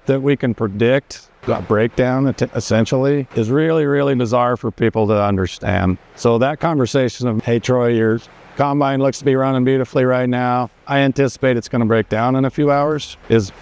that we can predict a breakdown essentially is really, really bizarre for people to understand. So that conversation of, hey Troy, your combine looks to be running beautifully right now, I anticipate it's going to break down in a few hours, is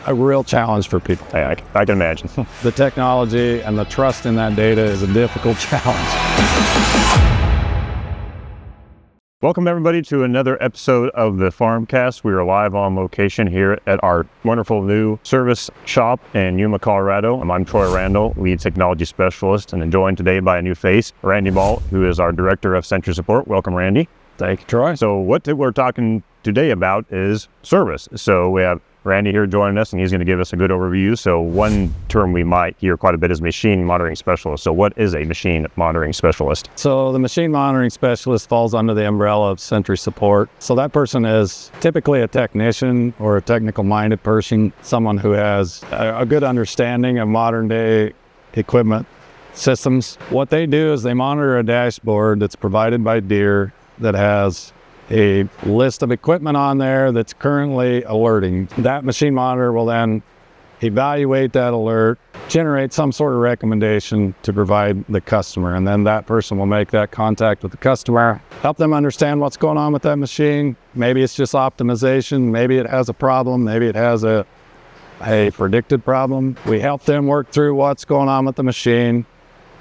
a real challenge for people. I can imagine. The technology and the trust in that data is a difficult challenge. Welcome everybody to another episode of the FarmCast. We are live on location here at our wonderful new service shop in Yuma, Colorado. I'm Troy Randall, lead technology specialist, and joined today by a new face, Randy Ball, who is our director of Century Support. Welcome, Randy. Thank you, Troy. So what we're talking today about is service. So we have Randy here joining us, and he's going to give us a good overview. So one term we might hear quite a bit is machine monitoring specialist. So what is a machine monitoring specialist? So the machine monitoring specialist falls under the umbrella of Century Support. So that person is typically a technician or a technical-minded person, someone who has a good understanding of modern-day equipment systems. What they do is they monitor a dashboard that's provided by Deere that has a list of equipment on there that's currently alerting. That machine monitor will then evaluate that alert, generate some sort of recommendation to provide the customer, and then that person will make that contact with the customer, help them understand what's going on with that machine. Maybe it's just optimization, maybe it has a problem, maybe it has a predicted problem. We help them work through what's going on with the machine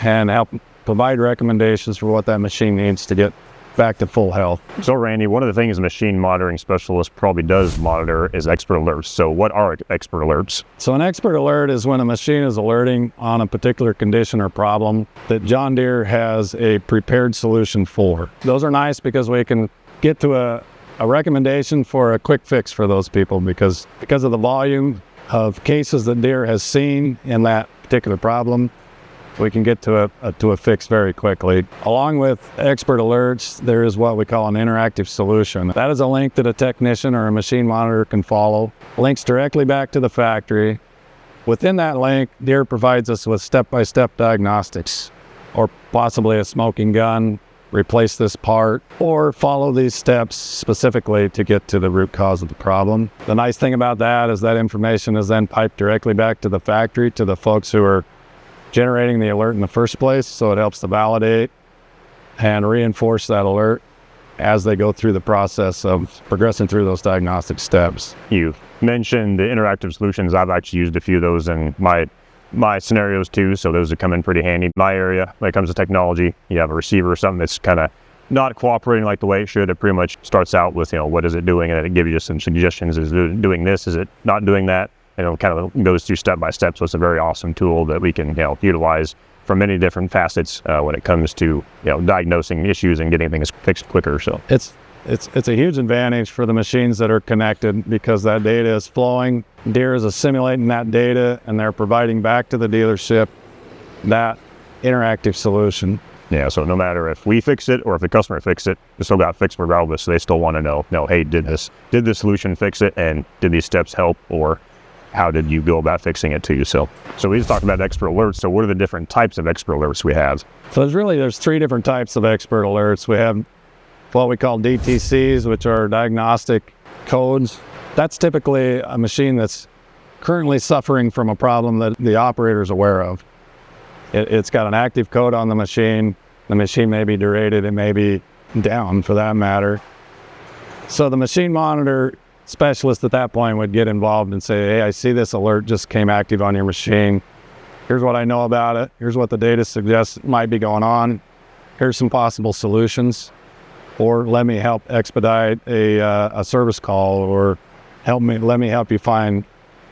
and help provide recommendations for what that machine needs to get back to full health. So Randy, one of the things a machine monitoring specialist probably does monitor is expert alerts. So what are expert alerts? So an expert alert is when a machine is alerting on a particular condition or problem that John Deere has a prepared solution for. Those are nice because we can get to a recommendation for a quick fix for those people because of the volume of cases that Deere has seen in that particular problem. We can get to a fix very quickly. Along with expert alerts, there is what we call an interactive solution. That is a link that a technician or a machine monitor can follow. Links directly back to the factory. Within that link, Deere provides us with step-by-step diagnostics, or possibly a smoking gun, replace this part, or follow these steps specifically to get to the root cause of the problem. The nice thing about that is that information is then piped directly back to the factory, to the folks who are generating the alert in the first place, so it helps to validate and reinforce that alert as they go through the process of progressing through those diagnostic steps. You mentioned the interactive solutions. I've actually used a few of those in my scenarios too, so those would come in pretty handy. My area, when it comes to technology, you have a receiver or something that's kind of not cooperating like the way it should. It pretty much starts out with, what is it doing, and it gives you some suggestions. Is it doing this? Is it not doing that? And it kind of goes through step by step. So it's a very awesome tool that we can utilize from many different facets when it comes to diagnosing issues and getting things fixed quicker. So it's a huge advantage for the machines that are connected because that data is flowing. Deere is assimilating that data and they're providing back to the dealership that interactive solution. Yeah, so no matter if we fix it or if the customer fixed it, it still got fixed regardless. So they still want to know, hey, did the solution fix it, and did these steps help, or how did you go about fixing it too? So we just talked about expert alerts. So what are the different types of expert alerts we have? So there's three different types of expert alerts. We have what we call DTCs, which are diagnostic codes. That's typically a machine that's currently suffering from a problem that the operator is aware of. It's got an active code on the machine. The machine may be derated, it may be down for that matter. So the machine monitor specialist at that point would get involved and say, hey, I see this alert just came active on your machine. Here's what I know about it. Here's what the data suggests might be going on. Here's some possible solutions. Or let me help expedite a service call, or let me help you find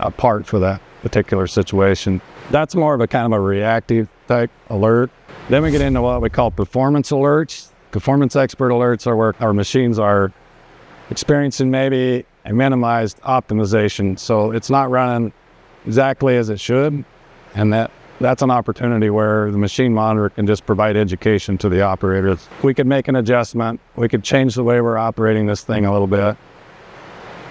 a part for that particular situation. That's more of a kind of a reactive type alert. Then we get into what we call performance alerts. Performance expert alerts are where our machines are experiencing maybe a minimized optimization. So it's not running exactly as it should. And that's an opportunity where the machine monitor can just provide education to the operators. We could make an adjustment. We could change the way we're operating this thing a little bit.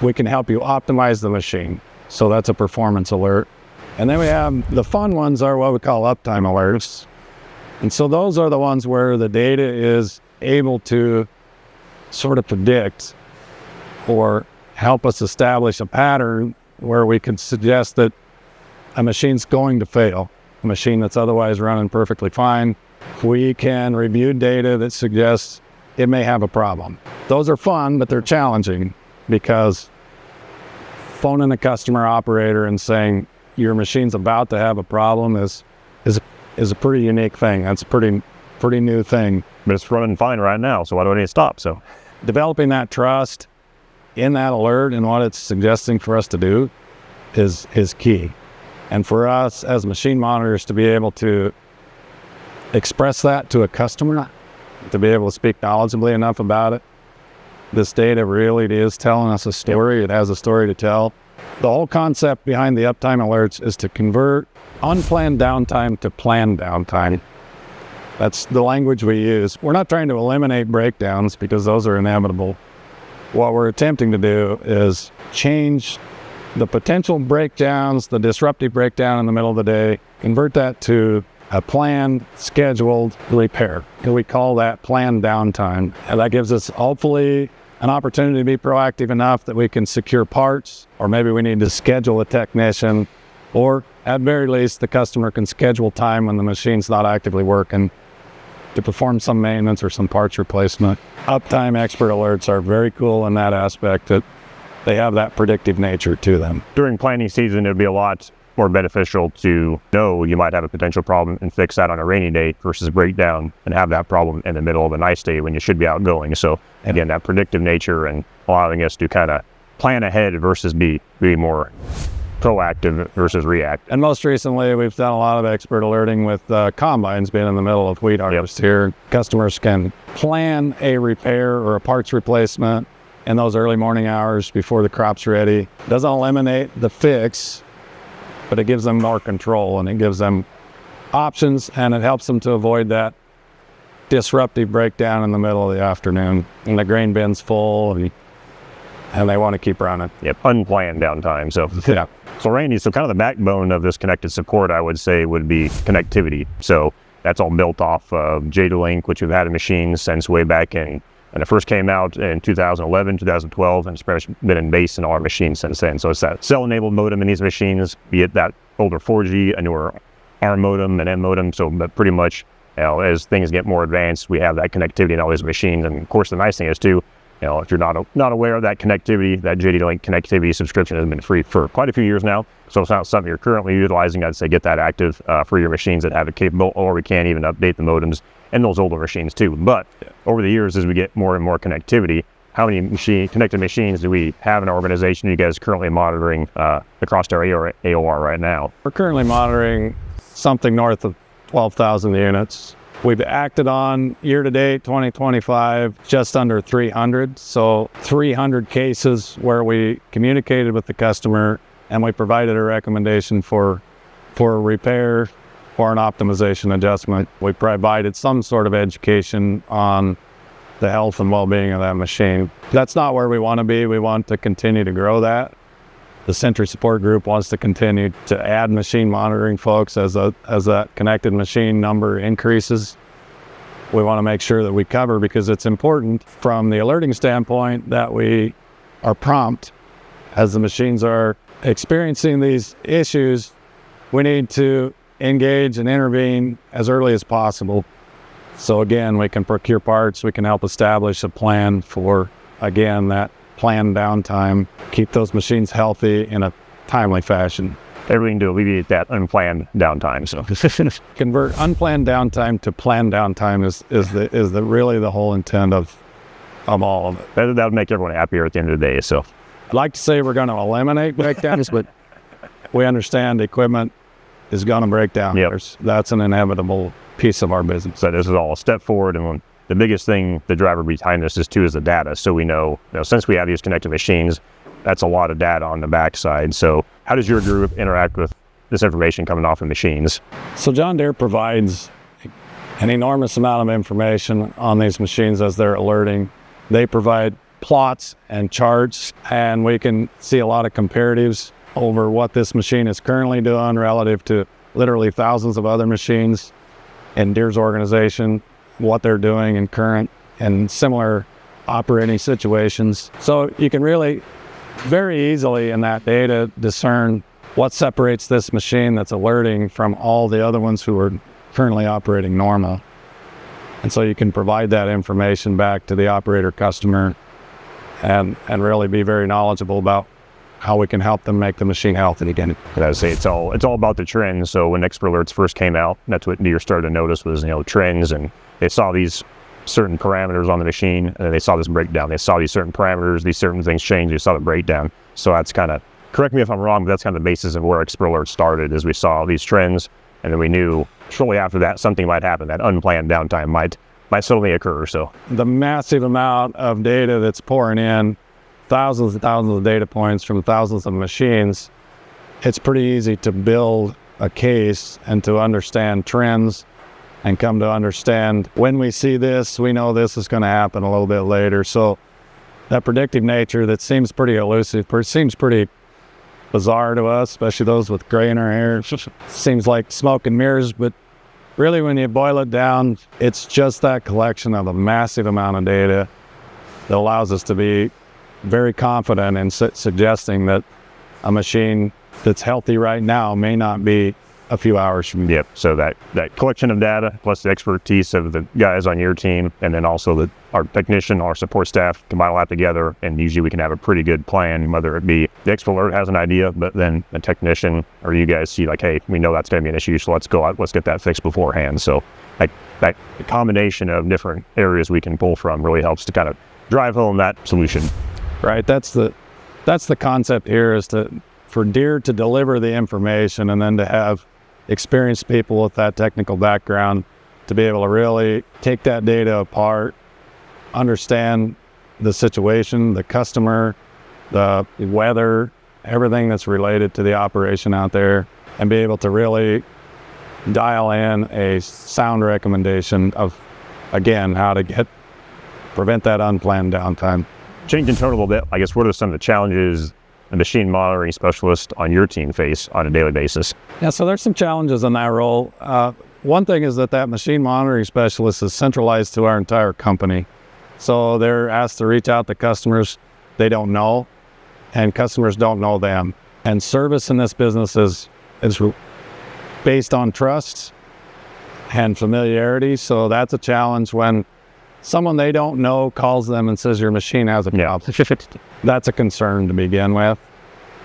We can help you optimize the machine. So that's a performance alert. And then we have the fun ones are what we call uptime alerts. And so those are the ones where the data is able to sort of predict or help us establish a pattern where we can suggest that a machine's going to fail, a machine that's otherwise running perfectly fine, we can review data that suggests it may have a problem. Those are fun, but they're challenging, because phoning a customer operator and saying your machine's about to have a problem is a pretty unique thing. That's a pretty new thing. But it's running fine right now, so why do I need to stop? So developing that trust in that alert and what it's suggesting for us to do is key. And for us as machine monitors to be able to express that to a customer, to be able to speak knowledgeably enough about it, this data really is telling us a story. Yep. It has a story to tell. The whole concept behind the Uptime Alerts is to convert unplanned downtime to planned downtime. That's the language we use. We're not trying to eliminate breakdowns, because those are inevitable. What we're attempting to do is change the potential breakdowns, the disruptive breakdown in the middle of the day, convert that to a planned, scheduled repair. And we call that planned downtime. And that gives us hopefully an opportunity to be proactive enough that we can secure parts, or maybe we need to schedule a technician, or at very least the customer can schedule time when the machine's not actively working to perform some maintenance or some parts replacement. Uptime expert alerts are very cool in that aspect, that they have that predictive nature to them. During planting season, it'd be a lot more beneficial to know you might have a potential problem and fix that on a rainy day versus break down and have that problem in the middle of a nice day when you should be outgoing. So again, that predictive nature and allowing us to kind of plan ahead versus be more proactive versus react. And most recently, we've done a lot of expert alerting with combines being in the middle of wheat harvest here. Customers can plan a repair or a parts replacement in those early morning hours before the crop's ready. Doesn't eliminate the fix, but it gives them more control, and it gives them options, and it helps them to avoid that disruptive breakdown in the middle of the afternoon and the grain bin's full and they want to keep running. Yep, unplanned downtime. So yeah. So Randy, so kind of the backbone of this connected support, I would say, would be connectivity. So that's all built off of JDLink, which we've had in machines since way back when it first came out in 2011, 2012, and it's been in base in all our machines since then. So it's that cell-enabled modem in these machines, be it that older 4G, a newer ARM modem, and M modem. So but pretty much, as things get more advanced, we have that connectivity in all these machines. And of course, the nice thing is too, if you're not aware of that connectivity, that JDLink connectivity subscription has been free for quite a few years now. So it's not something you're currently utilizing. I'd say get that active for your machines that have it capable, or we can even update the modems in those older machines too. But over the years, as we get more and more connectivity, how many connected machines do we have in our organization? Are you guys currently monitoring across our AOR right now? We're currently monitoring something north of 12,000 units. We've acted on year-to-date 2025 just under 300. So 300 cases where we communicated with the customer and we provided a recommendation for a repair or an optimization adjustment. We provided some sort of education on the health and well-being of that machine. That's not where we want to be. We want to continue to grow that. The Century Support Group wants to continue to add machine monitoring folks as that connected machine number increases. We want to make sure that we cover, because it's important from the alerting standpoint that we are prompt. As the machines are experiencing these issues, we need to engage and intervene as early as possible. So again, we can procure parts, we can help establish a plan for, again, that planned downtime, keep those machines healthy in a timely fashion. Everything to alleviate that unplanned downtime. So convert unplanned downtime to planned downtime is really the whole intent of all of it. That would make everyone happier at the end of the day. So I'd like to say we're going to eliminate breakdowns, but we understand equipment is going to break down. Yep. That's an inevitable piece of our business. So this is all a step forward, and the biggest thing, the driver behind this is the data. So we know, since we have these connected machines, that's a lot of data on the backside. So how does your group interact with this information coming off of machines? So John Deere provides an enormous amount of information on these machines as they're alerting. They provide plots and charts, and we can see a lot of comparatives over what this machine is currently doing relative to literally thousands of other machines in Deere's organization, what they're doing in current and similar operating situations. So you can really very easily in that data discern what separates this machine that's alerting from all the other ones who are currently operating normal. And so you can provide that information back to the operator customer and really be very knowledgeable about how we can help them make the machine healthy again. And I would say it's all about the trends. So when Expert Alerts first came out, that's what Deere started to notice was, trends, and they saw these certain parameters on the machine, and then they saw this breakdown. They saw these certain parameters, these certain things change, they saw the breakdown. So that's kind of, correct me if I'm wrong, but that's kind of the basis of where Expert Alerts started, is we saw these trends, and then we knew shortly after that something might happen, that unplanned downtime might suddenly occur. So the massive amount of data that's pouring in, thousands and thousands of data points from thousands of machines, it's pretty easy to build a case and to understand trends and come to understand when we see this, we know this is going to happen a little bit later. So that predictive nature that seems pretty elusive, seems pretty bizarre to us, especially those with gray in our hair. Seems like smoke and mirrors, but really when you boil it down, it's just that collection of a massive amount of data that allows us to be very confident in suggesting that a machine that's healthy right now may not be a few hours from now. Yep. So that collection of data plus the expertise of the guys on your team, and then also our technician, our support staff, combine all that together, and usually we can have a pretty good plan, whether it be the Expo Alert has an idea, but then the technician or you guys see like, hey, we know that's going to be an issue, so let's go out, let's get that fixed beforehand. So that combination of different areas we can pull from really helps to kind of drive home that solution. Right. That's the concept here, is for Deere to deliver the information and then to have experienced people with that technical background to be able to really take that data apart, understand the situation, the customer, the weather, everything that's related to the operation out there, and be able to really dial in a sound recommendation of, again, how to prevent that unplanned downtime. Changing tone a little bit, I guess, what are some of the challenges a machine monitoring specialist on your team face on a daily basis? Yeah, so there's some challenges in that role. One thing is that machine monitoring specialist is centralized to our entire company. So they're asked to reach out to customers they don't know, and customers don't know them. And service in this business is based on trust and familiarity. So that's a challenge when someone they don't know calls them and says your machine has a problem. That's a concern to begin with.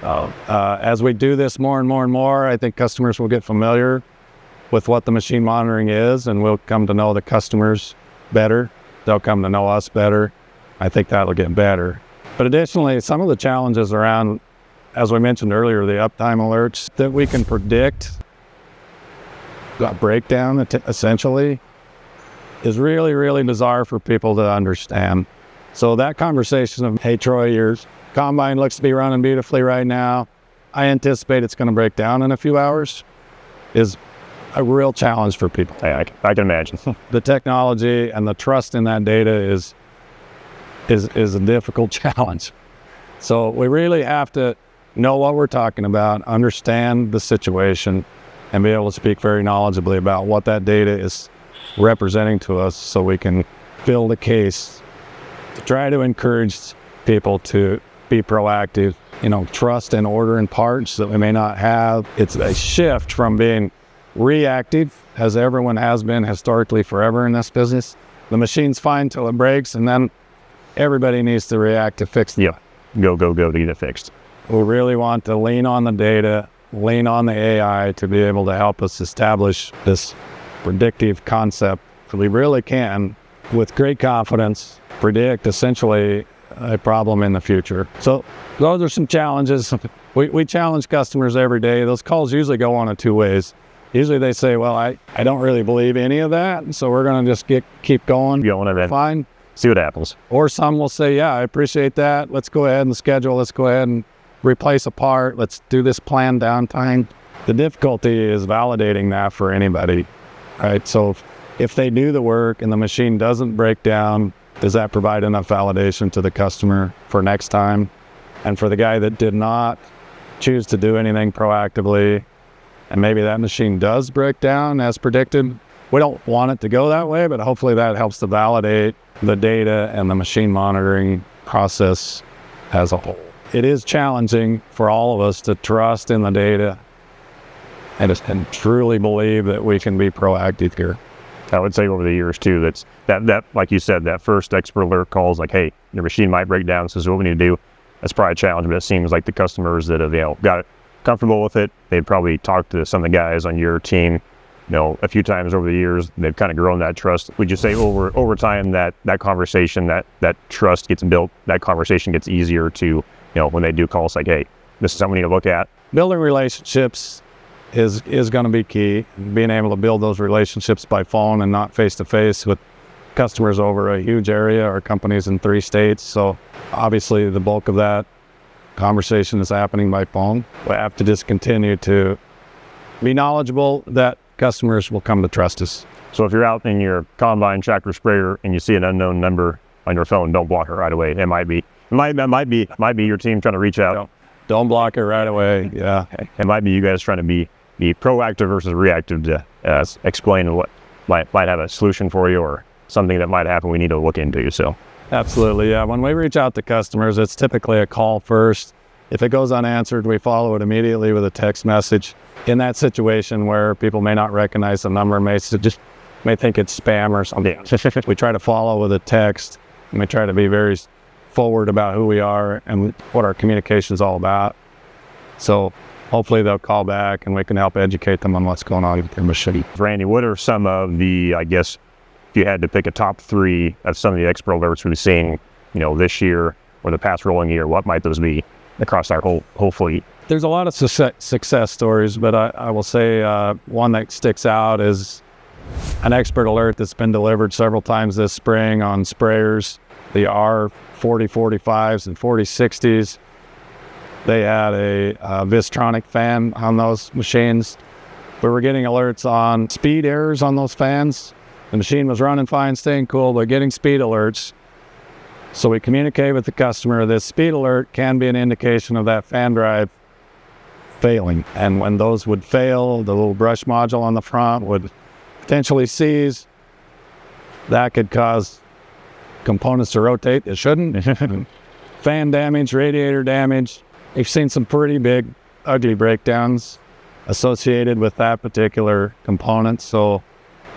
As we do this more and more and more, I think customers will get familiar with what the machine monitoring is, and we'll come to know the customers better. They'll come to know us better. I think that'll get better. But additionally, some of the challenges around, as we mentioned earlier, the uptime alerts that we can predict a breakdown essentially is really, really bizarre for people to understand. So that conversation of, hey, Troy, your combine looks to be running beautifully right now. I anticipate it's going to break down in a few hours, is a real challenge for people. I can imagine. The technology and the trust in that data is a difficult challenge. So we really have to know what we're talking about, understand the situation, and be able to speak very knowledgeably about what that data is representing to us, so we can build a case to try to encourage people to be proactive, trust and order in parts that we may not have. It's a shift from being reactive, as everyone has been historically forever in this business. The machine's fine till it breaks, and then everybody needs to react to fix it. Yeah, go to get it fixed. We really want to lean on the data, lean on the AI to be able to help us establish this predictive concept. So we really can, with great confidence, predict essentially a problem in the future. So those are some challenges. We challenge customers every day. Those calls usually go on in two ways. Usually they say, well, I don't really believe any of that, so we're going to just keep going. Fine. See what happens. Or some will say, yeah, I appreciate that. Let's go ahead and schedule. Let's go ahead and replace a part. Let's do this planned downtime. The difficulty is validating that for anybody, right? So if they do the work and the machine doesn't break down, does that provide enough validation to the customer for next time? And for the guy that did not choose to do anything proactively, and maybe that machine does break down as predicted, we don't want it to go that way, but hopefully that helps to validate the data and the machine monitoring process as a whole. it is challenging for all of us to trust in the data and truly believe that we can be proactive here. I would say over the years too, that like you said, that first expert alert calls like, hey, your machine might break down, so this is what we need to do. That's probably a challenge, but it seems like the customers that have, got comfortable with it, they've probably talked to some of the guys on your team, a few times over the years. They've kind of grown that trust. Would you say over time that conversation, that trust gets built, that conversation gets easier to, when they do calls like, hey, this is something we need to look at? Building relationships is going to be key. Being able to build those relationships by phone and not face-to-face with customers over a huge area or companies in 3 states. So obviously the bulk of that conversation is happening by phone. We have to just continue to be knowledgeable that customers will come to trust us. So if you're out in your combine tractor sprayer and you see an unknown number on your phone, don't block it right away. It might be your team trying to reach out. Don't block it right away. Yeah. It might be you guys trying to be proactive versus reactive to explain what might have a solution for you or something that might happen we need to look into. So absolutely. Yeah. When we reach out to customers, it's typically a call first. If it goes unanswered, we follow it immediately with a text message. In that situation where people may not recognize the number, may think it's spam or something, we try to follow with a text, and we try to be very forward about who we are and what our communication is all about. So hopefully they'll call back and we can help educate them on what's going on with their machine. Randy, what are some of the, I guess, if you had to pick a top 3 of some of the expert alerts we've seen, this year or the past rolling year, what might those be across our whole fleet? There's a lot of success stories, but I will say one that sticks out is an expert alert that's been delivered several times this spring on sprayers, the R4045s and 4060s. They had a Vistronic fan on those machines. We were getting alerts on speed errors on those fans. The machine was running fine, staying cool, but getting speed alerts. So we communicate with the customer. This speed alert can be an indication of that fan drive failing. And when those would fail, the little brush module on the front would potentially seize. That could cause components to rotate. It shouldn't. Fan damage, radiator damage. We've seen some pretty big, ugly breakdowns associated with that particular component. So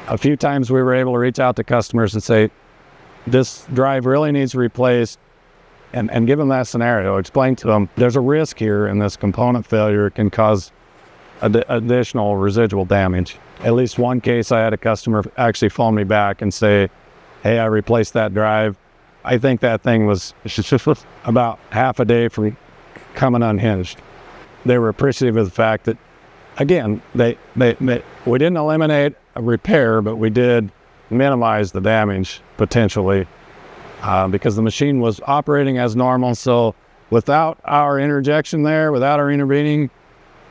a few times we were able to reach out to customers and say, this drive really needs replaced, and give them that scenario. Explain to them there's a risk here in this component failure. It can cause additional residual damage. At least one case, I had a customer actually phone me back and say, hey, I replaced that drive. I think that thing was about half a day from coming unhinged. They were appreciative of the fact that, again, we didn't eliminate a repair, but we did minimize the damage potentially because the machine was operating as normal. So without our interjection there, without our intervening,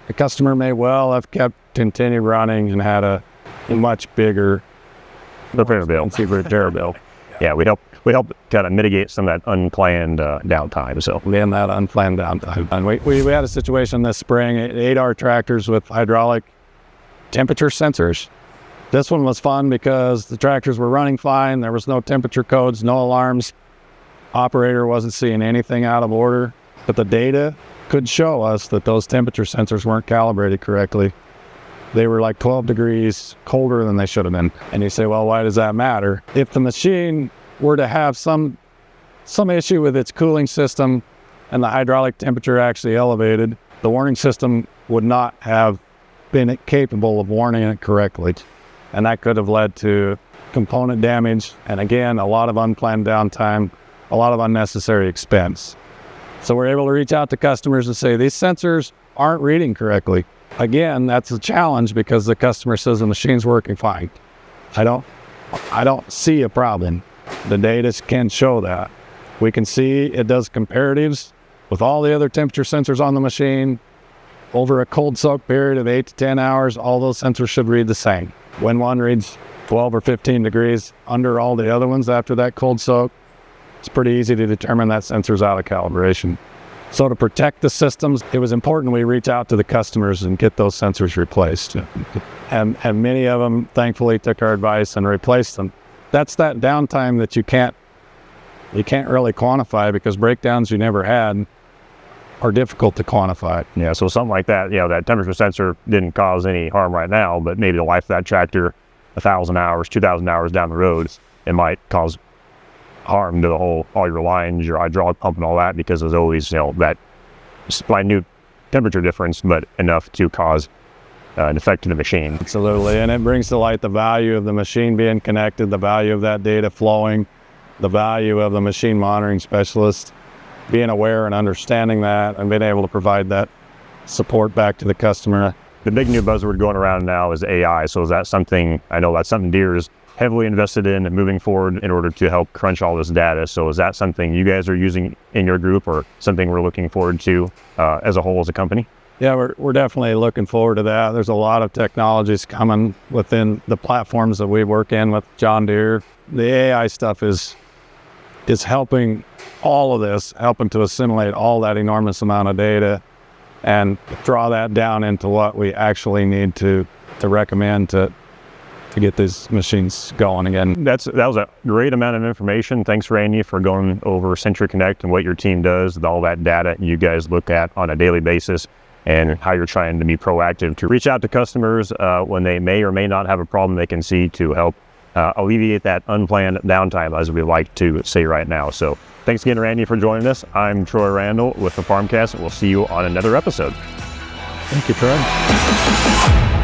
the customer may well have continued running and had a much bigger repair bill. Yeah, we help kind of mitigate some of that unplanned downtime. So in that unplanned downtime, and we had a situation this spring, 8R tractors with hydraulic temperature sensors. This one was fun because the tractors were running fine. There was no temperature codes, no alarms. Operator wasn't seeing anything out of order, but the data could show us that those temperature sensors weren't calibrated correctly. They were like 12 degrees colder than they should have been. And you say, well, why does that matter? If the machine were to have some issue with its cooling system and the hydraulic temperature actually elevated, the warning system would not have been capable of warning it correctly. And that could have led to component damage. And again, a lot of unplanned downtime, a lot of unnecessary expense. So we're able to reach out to customers and say, these sensors aren't reading correctly. Again, that's a challenge because the customer says the machine's working fine. I don't see a problem. The data can show that. We can see it does comparatives with all the other temperature sensors on the machine. Over a cold soak period of 8 to 10 hours, all those sensors should read the same. When one reads 12 or 15 degrees under all the other ones after that cold soak, it's pretty easy to determine that sensor's out of calibration. So to protect the systems, it was important we reach out to the customers and get those sensors replaced. And many of them, thankfully, took our advice and replaced them. That's that downtime that you can't really quantify because breakdowns you never had are difficult to quantify. Yeah, so something like that, that temperature sensor didn't cause any harm right now, but maybe the life of that tractor, 1,000 hours, 2,000 hours down the road, it might cause harm to all your lines, your hydraulic pump and all that, because there's always, that minute temperature difference, but enough to cause an effect to the machine. Absolutely, and it brings to light the value of the machine being connected, the value of that data flowing, the value of the machine monitoring specialist being aware and understanding that and being able to provide that support back to the customer. The big new buzzword going around now is AI. So is that something, I know that's something Deere is heavily invested in and moving forward in order to help crunch all this data. So is that something you guys are using in your group, or something we're looking forward to as a whole as a company? Yeah, we're definitely looking forward to that. There's a lot of technologies coming within the platforms that we work in with John Deere. The AI stuff is helping all of this, helping to assimilate all that enormous amount of data and draw that down into what we actually need to recommend to get these machines going again. That was a great amount of information. Thanks, Randy, for going over Century Connect and what your team does with all that data you guys look at on a daily basis, and how you're trying to be proactive to reach out to customers when they may or may not have a problem they can see, to help alleviate that unplanned downtime, as we like to say right now. So thanks again, Randy, for joining us. I'm Troy Randall with the FarmCast, and we'll see you on another episode. Thank you, Troy.